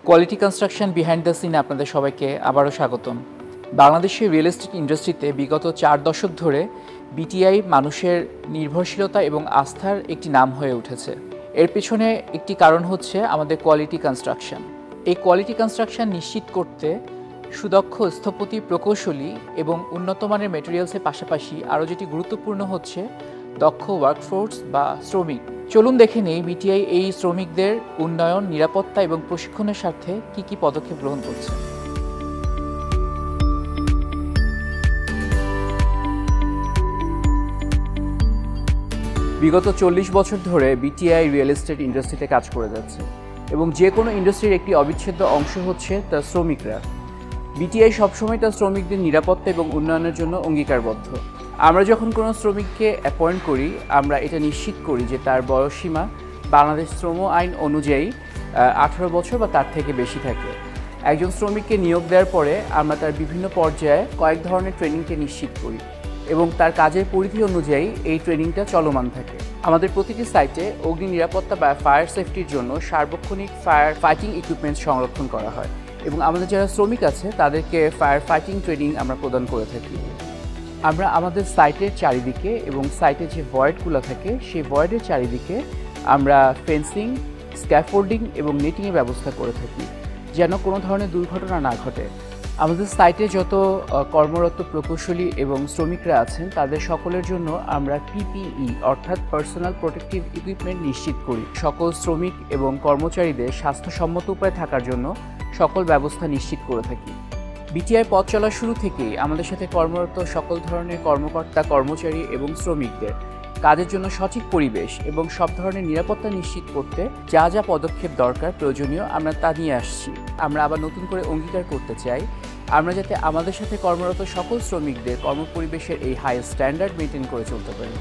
Quality construction behind the সিনে আপনাদের সবাইকে আবারও স্বাগতম। বাংলাদেশের রিয়েল এস্টেট ইন্ডাস্ট্রিতে বিগত 4 দশক ধরে বিটিআই মানুষের নির্ভরশীলতা এবং আস্থার একটি নাম হয়ে উঠেছে। এর পেছনে একটি কারণ হচ্ছে আমাদের কোয়ালিটি কনস্ট্রাকশন। এই কোয়ালিটি কনস্ট্রাকশন নিশ্চিত করতে সুদক্ষ স্থপতি, প্রকৌশলী এবং উন্নত মানের ম্যাটেরিয়ালসের পাশাপাশি আরও যেটি গুরুত্বপূর্ণ হচ্ছে দক্ষ ওয়ার্কফোর্স বা শ্রমিক। চলুন দেখে নেই বিটিআই এই শ্রমিকদের উন্নয়ন, নিরাপত্তা এবং প্রশিক্ষণের স্বার্থে কী কী পদক্ষেপ গ্রহণ করছে। বিগত 40 বছর ধরে বিটিআই রিয়েল এস্টেট ইন্ডাস্ট্রিতে কাজ করে যাচ্ছে এবং যে কোনো ইন্ডাস্ট্রির একটি অবিচ্ছেদ্য অংশ হচ্ছে তার শ্রমিকরা। বিটিআই সবসময় তার শ্রমিকদের নিরাপত্তা এবং উন্নয়নের জন্য অঙ্গীকারবদ্ধ। আমরা যখন কোনো শ্রমিককে অ্যাপয়েন্ট করি, আমরা এটা নিশ্চিত করি যে তার বয়সসীমা বাংলাদেশ শ্রম আইন অনুযায়ী 18 বছর বা তার থেকে বেশি থাকে। একজন শ্রমিককে নিয়োগ দেওয়ার পরে আমরা তার বিভিন্ন পর্যায়ে কয়েক ধরনের ট্রেনিংকে নিশ্চিত করি এবং তার কাজের পরিধি অনুযায়ী এই ট্রেনিংটা চলমান থাকে। আমাদের প্রতিটি সাইটে অগ্নি নিরাপত্তা বা ফায়ার সেফটির জন্য সার্বক্ষণিক ফায়ার ফাইটিং ইকুইপমেন্টস সংরক্ষণ করা হয় এবং আমাদের যারা শ্রমিক আছে তাদেরকে ফায়ার ফাইটিং ট্রেনিং আমরা প্রদান করে থাকি। আমরা আমাদের সাইটের চারিদিকে এবং সাইটে যে ভয়েডগুলো থাকে সেই ভয়েডের চারিদিকে আমরা ফেন্সিং, স্ক্যাফোল্ডিং এবং নেটিংয়ের ব্যবস্থা করে থাকি যেন কোনো ধরনের দুর্ঘটনা না ঘটে। আমাদের সাইটে যত কর্মরত প্রকৌশলী এবং শ্রমিকরা আছেন তাদের সকলের জন্য আমরা পিপিই অর্থাৎ পার্সোনাল প্রোটেক্টিভ ইকুইপমেন্ট নিশ্চিত করি। সকল শ্রমিক এবং কর্মচারীদের স্বাস্থ্যসম্মত উপায়ে থাকার জন্য সকল ব্যবস্থা নিশ্চিত করে থাকি। বিটিআই পথ চলার শুরু থেকেই আমাদের সাথে কর্মরত সকল ধরনের কর্মকর্তা, কর্মচারী এবং শ্রমিকদের কাজের জন্য সঠিক পরিবেশ এবং সব ধরনের নিরাপত্তা নিশ্চিত করতে যা যা পদক্ষেপ দরকার প্রয়োজনীয় আমরা তা নিয়ে আসছি। আমরা আবার নতুন করে অঙ্গীকার করতে চাই আমরা যাতে আমাদের সাথে কর্মরত সকল শ্রমিকদের কর্মপরিবেশের এই হাই স্ট্যান্ডার্ড মেনটেন করে চলতে পারি।